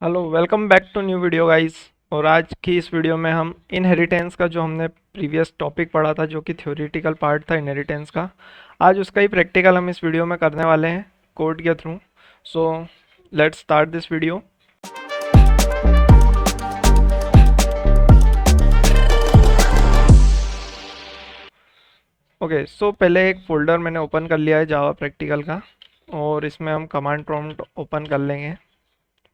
Hello, welcome back to new video guys. और आज की इस वीडियो में हम इनहेरिटेंस का जो हमने प्रीवियस टॉपिक पढ़ा था, जो कि थ्योरेटिकल पार्ट था इनहेरिटेंस का, आज उसका ही प्रैक्टिकल हम इस वीडियो में करने वाले हैं कोड के through. So let's start this video. Okay, so पहले एक फोल्डर मैंने ओपन कर लिया है जावा प्रैक्टिकल का, और इसमें हम कमांड प्रॉम्प्ट ओपन कर लेंगे।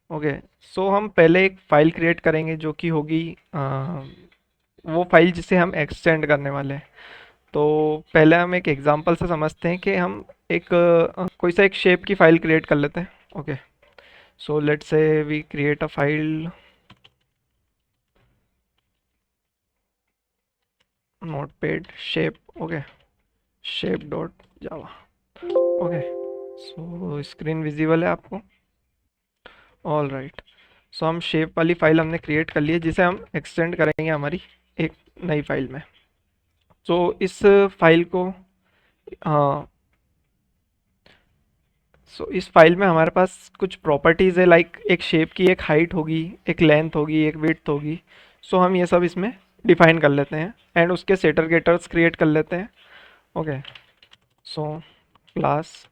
ओके, सो हम पहले एक फाइल क्रिएट करेंगे जो कि होगी वो फाइल जिसे हम एक्सटेंड करने वाले हैं। तो पहले हम एक एग्जांपल से समझते हैं कि हम एक कोई सा एक शेप की फाइल क्रिएट कर लेते हैं। Okay, so let's say we create a file notepad shape. Okay, shape dot Java. Okay, so screen visible है आपको? All right. सो हम शेप वाली फाइल हमने क्रिएट कर ली है, जिसे हम एक्सटेंड करेंगे हमारी एक नई फाइल में। सो इस फाइल को हाँ, सो इस फाइल में हमारे पास कुछ प्रॉपर्टीज़ है, लाइक एक शेप की एक हाइट होगी, एक लेंथ होगी, एक विड्थ होगी। सो हम ये सब इसमें डिफाइन कर लेते हैं एंड उसके सेटर गेटर्स क्रिएट कर लेते हैं। Okay, so class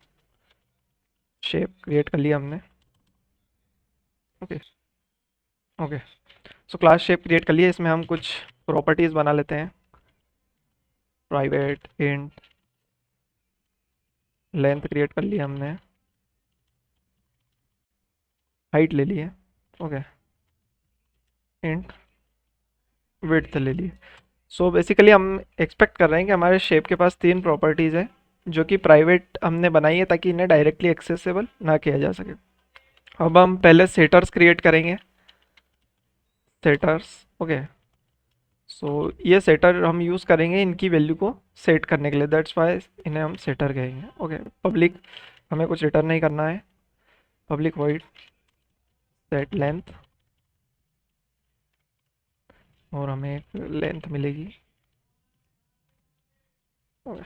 shape create कर लिया हमने। Okay okay, so class shape create कर लिया, इसमें हम कुछ प्रॉपर्टीज़ बना लेते हैं। प्राइवेट इंट लेंथ क्रिएट कर लिया हमने, हाइट ले ली है। ओके, इंट विड्थ ले ली। सो बेसिकली हम एक्सपेक्ट कर रहे हैं कि हमारे शेप के पास तीन प्रॉपर्टीज़ हैं जो कि प्राइवेट हमने बनाई है ताकि इन्हें डायरेक्टली एक्सेसिबल ना किया जा सके। अब हम पहले सेटर्स क्रिएट करेंगे। सेटर्स। ओके, सो ये सेटर हम यूज़ करेंगे इनकी वैल्यू को सेट करने के लिए, दैट्स वाई इन्हें हम सेटर कहेंगे। ओके, पब्लिक हमें कुछ रिटर्न नहीं करना है। पब्लिक वॉइड सेट लेंथ, और हमें एक लेंथ मिलेगी। ओके,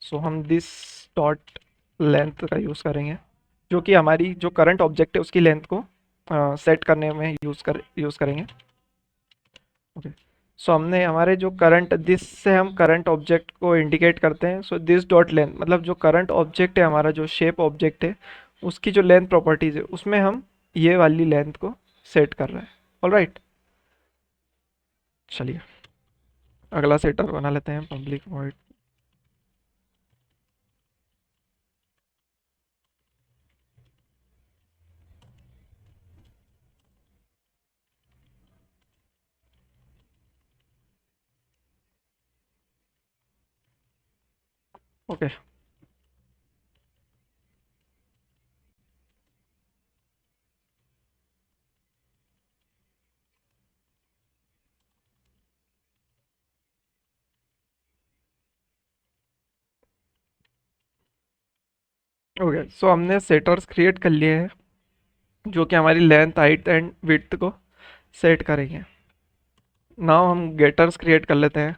सो हम दिस डॉट लेंथ का यूज़ करेंगे, जो कि हमारी जो करंट ऑब्जेक्ट है उसकी लेंथ को सेट करने में यूज़ करेंगे। ओके, सो हमने हमारे जो करंट दिस से हम करंट ऑब्जेक्ट को इंडिकेट करते हैं। सो दिस डॉट लेंथ मतलब जो करंट ऑब्जेक्ट है हमारा, जो शेप ऑब्जेक्ट है, उसकी जो लेंथ प्रॉपर्टीज है उसमें हम ये वाली लेंथ को सेट कर रहे हैं। ऑल राइट, चलिए अगला सेटर बना लेते हैं, public void. Okay okay, so हमने सेटर्स क्रिएट कर लिए हैं जो कि हमारी लेंथ हाइट एंड विड्थ को सेट करेंगे। नाउ हम गेटर्स क्रिएट कर लेते हैं।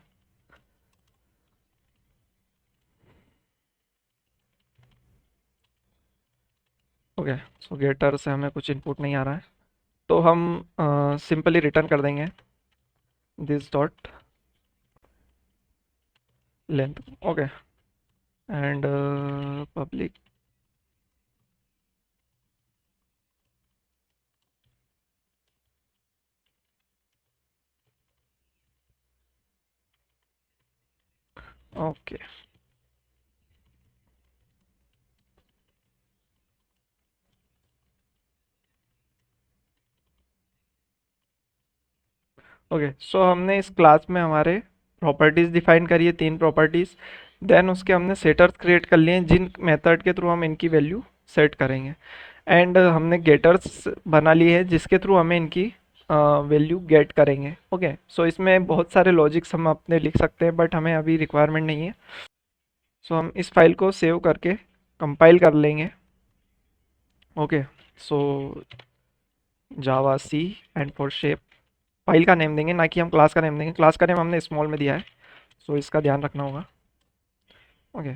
ओके, सो गेटर से हमें कुछ इनपुट नहीं आ रहा है, तो हम सिंपली रिटर्न कर देंगे this dot length. Okay, and public. Okay okay, so हमने इस क्लास में हमारे प्रॉपर्टीज़ डिफाइन करी है, तीन प्रॉपर्टीज़। देन उसके हमने सेटर्स क्रिएट कर लिए हैं जिन मेथड के थ्रू हम इनकी वैल्यू सेट करेंगे। एंड हमने गेटर्स बना लिए हैं जिसके थ्रू हमें इनकी वैल्यू गेट करेंगे। ओके, सो इसमें बहुत सारे लॉजिक्स हम अपने लिख सकते हैं, बट हमें अभी रिक्वायरमेंट नहीं है। सो हम इस फाइल को सेव करके कंपाइल कर लेंगे। Okay, so javac and for shape file का नेम देंगे, ना कि हम क्लास का नेम देंगे। क्लास का नेम हमने स्मॉल में दिया है, सो इसका ध्यान रखना होगा। ओके,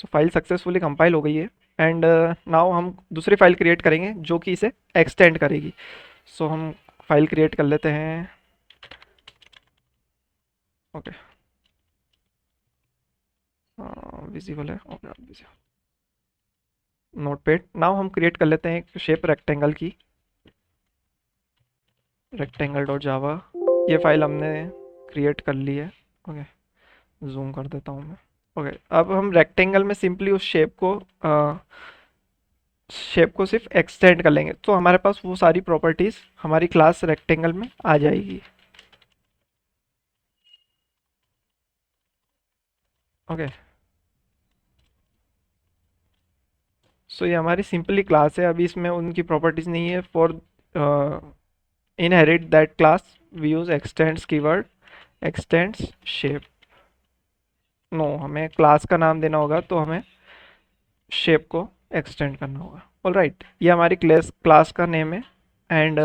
सो फाइल सक्सेसफुली कंपाइल हो गई है। एंड नाउ हम दूसरी फाइल क्रिएट करेंगे जो कि इसे एक्सटेंड करेगी। सो हम फाइल क्रिएट कर लेते हैं। ओके, विजिबल है, ओके विजिबल। नोटपैड, नाउ हम क्रिएट कर लेते हैं एक शेप रेक्टेंगल की, रेक्टेंगल डॉट जावा। ये फाइल हमने क्रिएट कर ली है। ओके, जूम कर देता हूँ मैं। ओके, अब हम रेक्टेंगल में सिंपली उस शेप को सिर्फ एक्सटेंड कर लेंगे, तो हमारे पास वो सारी प्रॉपर्टीज हमारी क्लास रेक्टेंगल में आ जाएगी। ओके, सो ये हमारी सिंपली क्लास है, अभी इसमें उनकी प्रॉपर्टीज नहीं है। For inherit that class we use extends keyword, extends shape. No, हमें क्लास का नाम देना होगा, तो हमें शेप को एक्सटेंड करना होगा। ऑलराइट, ये हमारी क्लास का नेम है। एंड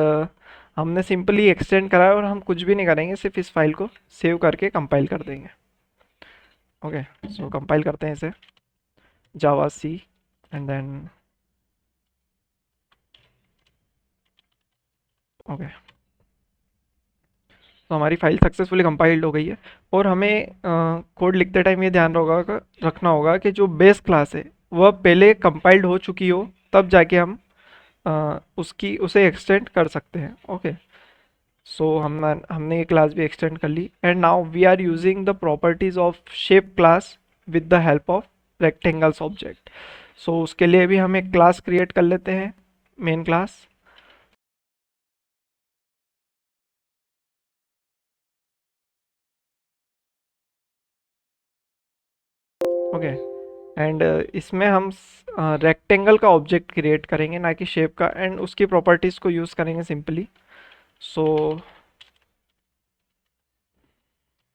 हमने सिंपली एक्सटेंड करा है और हम कुछ भी नहीं करेंगे, सिर्फ इस फाइल को सेव करके कंपाइल कर देंगे। ओके, सो कंपाइल करते हैं इसे, जावा सी एंड देन ओके। तो हमारी फाइल सक्सेसफुली कंपाइल्ड हो गई है। और हमें कोड लिखते टाइम ये ध्यान रखना होगा कि जो बेस क्लास है वह पहले कंपाइल्ड हो चुकी हो, तब जाके हम उसकी उसे एक्सटेंड कर सकते हैं। ओके, सो हमने ये क्लास भी एक्सटेंड कर ली। And now we are using the properties of shape class with the help of rectangles object. So उसके लिए भी हम एक क्लास क्रिएट कर लेते हैं, मेन क्लास। ओके, एंड इसमें हम रेक्टेंगल का ऑब्जेक्ट क्रिएट करेंगे, ना कि शेप का, एंड उसकी प्रॉपर्टीज को यूज़ करेंगे simply. So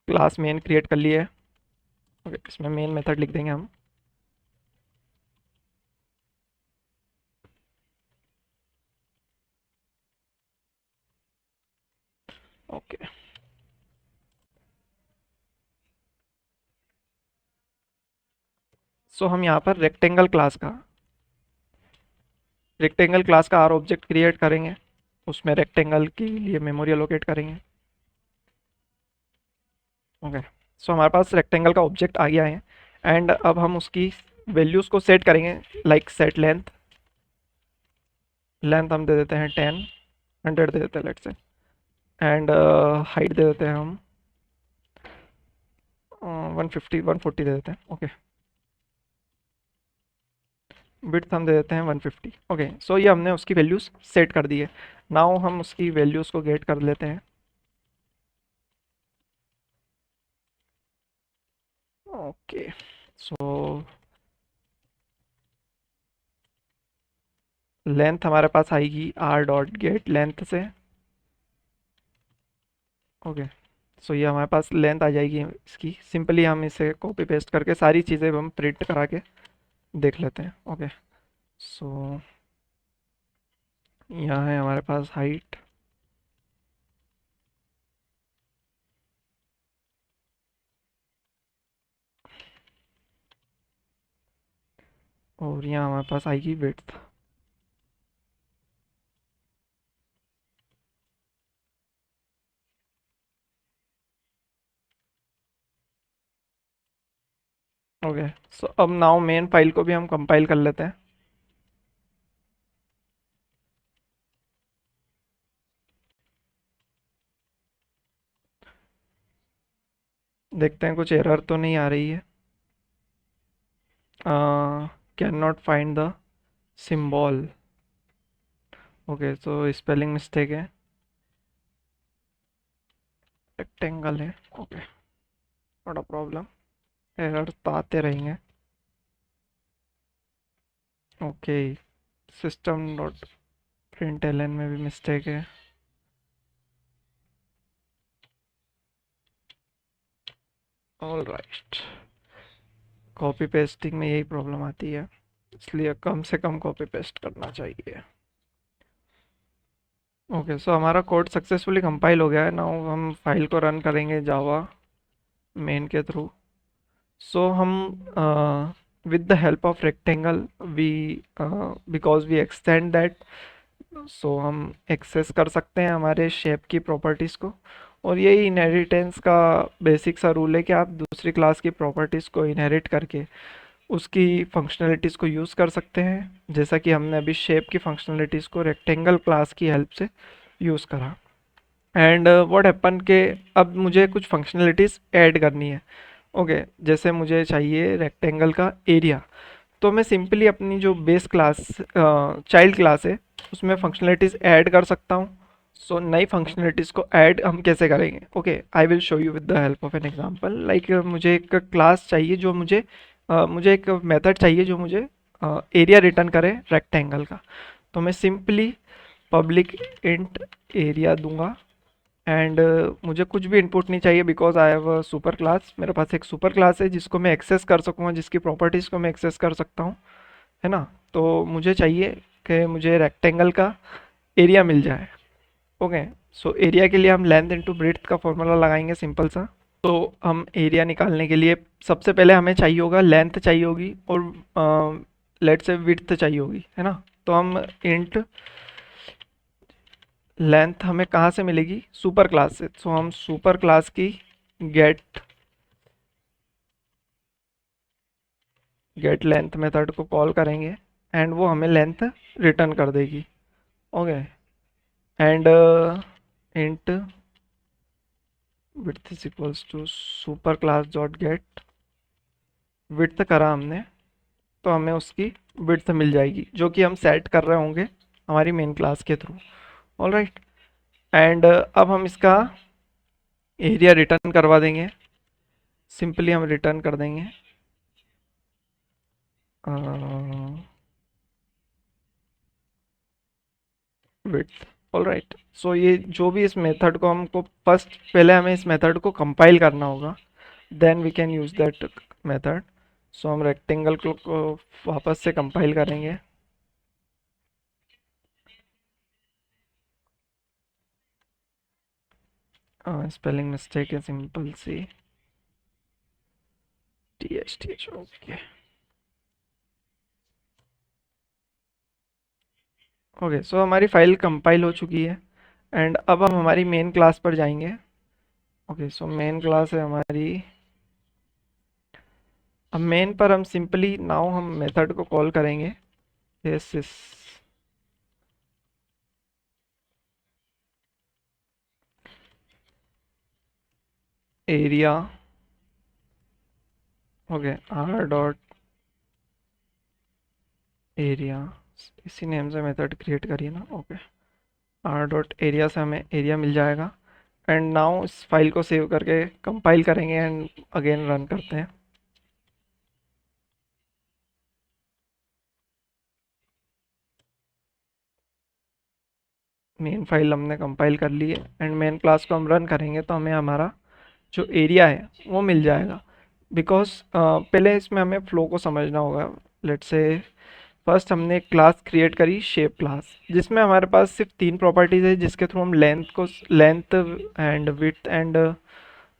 class main create कर लिए। ओके, इसमें मेन मेथड लिख देंगे हम। ओके, सो हम यहाँ पर रेक्टेंगल क्लास का आर ऑब्जेक्ट क्रिएट करेंगे, उसमें रेक्टेंगल के लिए मेमोरी एलोकेट करेंगे। ओके, सो हमारे पास रेक्टेंगल का ऑब्जेक्ट आ गया है। एंड अब हम उसकी वैल्यूज़ को सेट करेंगे, लाइक सेट लेंथ। लेंथ हम दे देते हैं 10, 100 दे देते हैं लेट से। एंड हाइट दे देते हैं हम 150, 140 दे देते हैं। ओके, विड्थ हम दे देते हैं 150। ओके, सो ये हमने उसकी वैल्यूज़ सेट कर दी है। नाउ हम उसकी वैल्यूज़ को गेट कर लेते हैं। ओके, सो लेंथ हमारे पास आएगी आर डॉट गेट लेंथ से। ओके, सो ये हमारे पास लेंथ आ जाएगी इसकी। सिंपली हम इसे कॉपी पेस्ट करके सारी चीज़ें हम प्रिंट करा के देख लेते हैं। ओके, सो यहाँ है हमारे पास हाइट, और यहाँ हमारे पास आएगी विड्थ। ओके, सो अब नाउ मेन फाइल को भी हम कंपाइल कर लेते हैं। देखते हैं कुछ एरर तो नहीं आ रही है। Can not find the symbol. Okay, तो स्पेलिंग मिस्टेक है, रेक्टेंगल है। ओके, बड़ा प्रॉब्लम, एरर तो आते रहेंगे। ओके, सिस्टम डॉट प्रिंटलन में भी मिस्टेक है। ऑल राइट, कॉपी पेस्टिंग में यही प्रॉब्लम आती है, इसलिए कम से कम कॉपी पेस्ट करना चाहिए। ओके, सो हमारा कोड सक्सेसफुली कंपाइल हो गया है। नाउ हम फाइल को रन करेंगे जावा मेन के थ्रू। सो हम with the help of rectangle we because we extend that, सो हम एक्सेस कर सकते हैं हमारे शेप की प्रॉपर्टीज़ को। और यही इनहेरिटेंस का बेसिक सा रूल है कि आप दूसरी क्लास की प्रॉपर्टीज़ को इनहेरिट करके उसकी फंक्शनलिटीज़ को यूज़ कर सकते हैं, जैसा कि हमने अभी शेप की फंक्शनलिटीज़ को रेक्टेंगल क्लास की हेल्प से यूज़ करा। एंड व्हाट हैपन के अब मुझे कुछ फंक्शनलिटीज़ ऐड करनी है। ओके, जैसे मुझे चाहिए रेक्टेंगल का एरिया, तो मैं सिंपली अपनी जो बेस क्लास चाइल्ड क्लास है उसमें फंक्शनलिटीज़ ऐड कर सकता हूँ। सो नई फंक्शनलिटीज़ को ऐड हम कैसे करेंगे? Okay, I will show you with the help of an example. Like मुझे एक क्लास चाहिए जो मुझे एक मेथड चाहिए जो मुझे एरिया रिटर्न करे रेक्टेंगल का। तो मैं सिंपली पब्लिक इंट एरिया दूंगा एंड मुझे कुछ भी इनपुट नहीं चाहिए because I have a super class. मेरे पास एक सुपर क्लास है जिसको मैं एक्सेस कर सकूँगा, जिसकी प्रॉपर्टीज़ को मैं एक्सेस कर सकता हूँ, है ना। तो मुझे चाहिए कि मुझे रेक्टेंगल का एरिया मिल जाए। ओके, सो एरिया के लिए हम लेंथ इनटू ब्रेड्थ का फॉर्मूला लगाएंगे सिंपल सा। तो हम एरिया निकालने के लिए सबसे पहले हमें चाहिए होगा लेंथ चाहिए होगी और लेट से विड्थ चाहिए होगी, है ना। तो हम इंट लेंथ हमें कहाँ से मिलेगी? सुपर क्लास से। सो हम सुपर क्लास की गेट गेट लेंथ मेथड को कॉल करेंगे एंड वो हमें लेंथ रिटर्न कर देगी। Okay, and int width is equals to super class dot get width करा हमने, तो हमें उसकी विड्थ मिल जाएगी जो कि हम सेट कर रहे होंगे हमारी मेन क्लास के थ्रू। ऑल राइट, एंड अब हम इसका एरिया रिटर्न करवा देंगे। सिंपली हम रिटर्न कर देंगे विड्थ। ऑल राइट, सो ये जो भी इस मेथड को हमको फर्स्ट पहले हमें इस मेथड को कंपाइल करना होगा, then we can use that method. So हम रेक्टेंगल को वापस से कंपाइल करेंगे। स्पेलिंग मिस्टेक है सिंपल सी, TH ओके। ओके, सो हमारी फाइल कंपाइल हो चुकी है एंड अब हम हमारी मेन क्लास पर जाएंगे। ओके, सो मेन क्लास है हमारी। अब मेन पर हम सिंपली नाउ हम मेथड को कॉल करेंगे this area. Okay, r dot area, इसी नेम से मेथड क्रिएट करिए ना। ओके, r डॉट एरिया से हमें एरिया मिल जाएगा एंड नाउ इस फाइल को सेव करके कंपाइल करेंगे एंड अगेन रन करते हैं। मेन फाइल हमने कंपाइल कर ली है एंड मेन क्लास को हम रन करेंगे तो हमें हमारा जो एरिया है वो मिल जाएगा। बिकॉज पहले इसमें हमें फ्लो को समझना होगा। लेट्स से फर्स्ट हमने एक क्लास क्रिएट करी शेप क्लास, जिसमें हमारे पास सिर्फ तीन प्रॉपर्टीज़ है जिसके थ्रू हम length and width and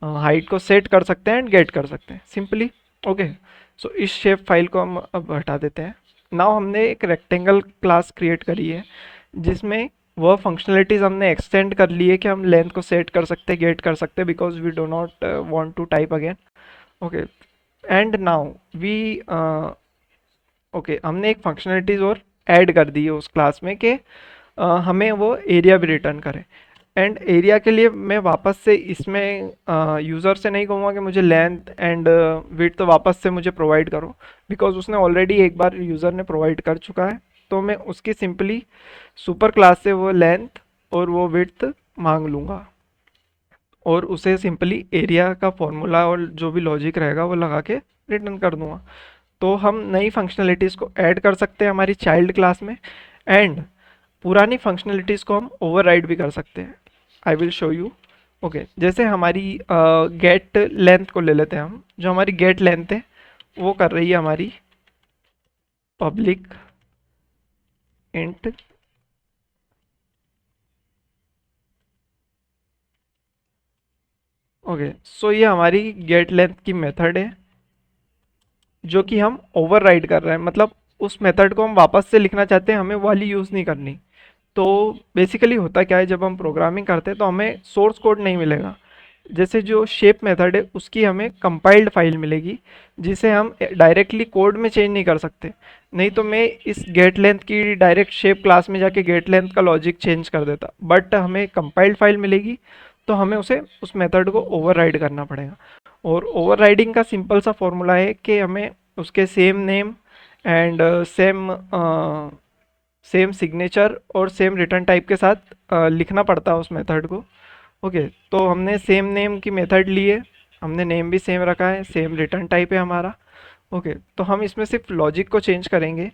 height को सेट कर सकते हैं एंड गेट कर सकते हैं सिंपली। ओके, सो इस शेप फाइल को हम अब हटा देते हैं। नाउ हमने एक रेक्टेंगल क्लास क्रिएट करी है जिसमें वह फंक्शनलिटीज़ हमने एक्सटेंड कर ली है कि हम लेंथ को सेट कर सकते हैं, गेट कर सकते हैं, because we do not want to type again. Okay, and now we okay, हमने एक फंक्शनलिटीज़ और ऐड कर दी है उस क्लास में कि हमें वो एरिया भी रिटर्न करे। एंड एरिया के लिए मैं वापस से इसमें यूज़र से नहीं कहूँगा कि मुझे लेंथ एंड विड्थ तो वापस से मुझे प्रोवाइड करो, बिकॉज उसने ऑलरेडी एक बार यूज़र ने प्रोवाइड कर चुका है। तो मैं उसकी सिंपली सुपर क्लास से वो लेंथ और वो विड्थ मांग लूँगा और उसे सिंपली एरिया का फॉर्मूला और जो भी लॉजिक रहेगा वो लगा के रिटर्न कर दूंगा। तो हम नई फंक्शनलिटीज़ को ऐड कर सकते हैं हमारी चाइल्ड क्लास में एंड पुरानी फंक्शनलिटीज़ को हम ओवरराइड भी कर सकते हैं। I will show you. Okay, जैसे हमारी गेट लेंथ को ले लेते हैं हम। जो हमारी गेट लेंथ है वो कर रही है हमारी पब्लिक इंट ओके, सो ये हमारी गेट लेंथ की मेथड है जो कि हम ओवरराइड कर रहे हैं, मतलब उस मेथड को हम वापस से लिखना चाहते हैं, हमें वाली यूज़ नहीं करनी। तो बेसिकली होता क्या है, जब हम प्रोग्रामिंग करते हैं तो हमें सोर्स कोड नहीं मिलेगा। जैसे जो शेप मेथड है उसकी हमें कंपाइल्ड फाइल मिलेगी, जिसे हम डायरेक्टली कोड में चेंज नहीं कर सकते। नहीं तो मैं इस गेट लेंथ की डायरेक्ट शेप क्लास में जाके गेट लेंथ का लॉजिक चेंज कर देता, बट हमें कंपाइल्ड फाइल मिलेगी तो हमें उसे उस मेथड को ओवरराइड करना पड़ेगा। और ओवरराइडिंग का सिंपल सा फॉर्मूला है कि हमें उसके same name and same signature और सेम रिटर्न टाइप के साथ लिखना पड़ता है उस मेथड को। ओके, तो हमने सेम नेम की मेथड ली है, हमने नेम भी सेम रखा है, सेम रिटर्न टाइप है हमारा। ओके, तो हम इसमें सिर्फ लॉजिक को चेंज करेंगे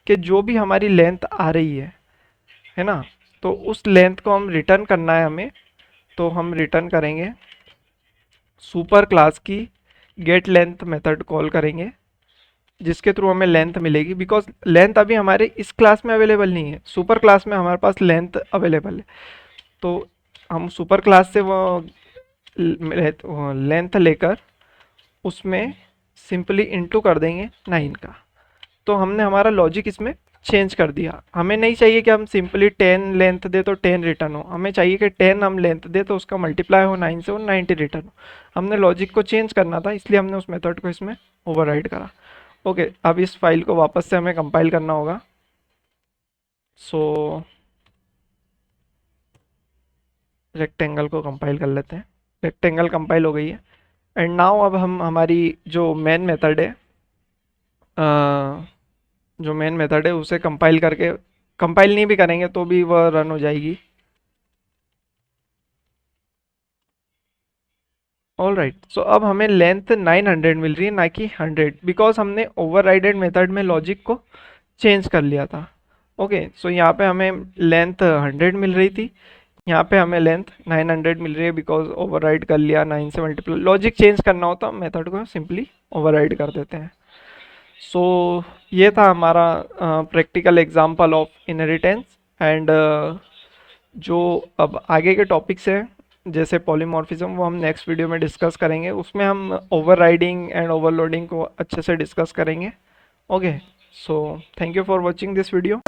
कि जो भी हमारी लेंथ आ रही है ना, तो उस लेंथ को हम रिटर्न करना है हमें। तो हम रिटर्न करेंगे सुपर क्लास की गेट लेंथ मेथड कॉल करेंगे, जिसके थ्रू हमें लेंथ मिलेगी। बिकॉज लेंथ अभी हमारे इस क्लास में अवेलेबल नहीं है, सुपर क्लास में हमारे पास लेंथ अवेलेबल है। तो हम सुपर क्लास से वो लेंथ लेकर उसमें सिंपली इंटू कर देंगे 9 का। तो हमने हमारा लॉजिक इसमें चेंज कर दिया। हमें नहीं चाहिए कि हम सिंपली 10 लेंथ दे तो 10 रिटर्न हो, हमें चाहिए कि 10 हम लेंथ दे तो उसका मल्टीप्लाई हो 9 से और 90 रिटर्न हो। हमने लॉजिक को चेंज करना था, इसलिए हमने उस मेथड को इसमें ओवरराइड करा। ओके, अब इस फाइल को वापस से हमें कंपाइल करना होगा। सो रेक्टेंगल को कंपाइल कर लेते हैं। रेक्टेंगल कंपाइल हो गई है। एंड नाउ अब हम हमारी जो मेन मेथड है, जो मेन मेथड है उसे कंपाइल करके, कंपाइल नहीं भी करेंगे तो भी वह रन हो जाएगी। ऑल राइट, सो अब हमें लेंथ 900 मिल रही है, ना कि 100, बिकॉज हमने ओवरराइडेड मेथड में लॉजिक को चेंज कर लिया था। ओके, सो यहाँ पे हमें लेंथ 100 मिल रही थी, यहाँ पे हमें लेंथ 900 मिल रही है, बिकॉज ओवरराइड कर लिया 9 से मल्टीप्लाई। लॉजिक चेंज करना होता मेथड को सिंपली ओवरराइड कर देते हैं। सो ये था हमारा practical example of inheritance. And जो अब आगे के टॉपिक्स हैं जैसे पॉलीमॉर्फिज्म, वो हम नेक्स्ट वीडियो में डिस्कस करेंगे। उसमें हम ओवरराइडिंग एंड ओवरलोडिंग को अच्छे से डिस्कस करेंगे। Okay, so thank you for watching this video.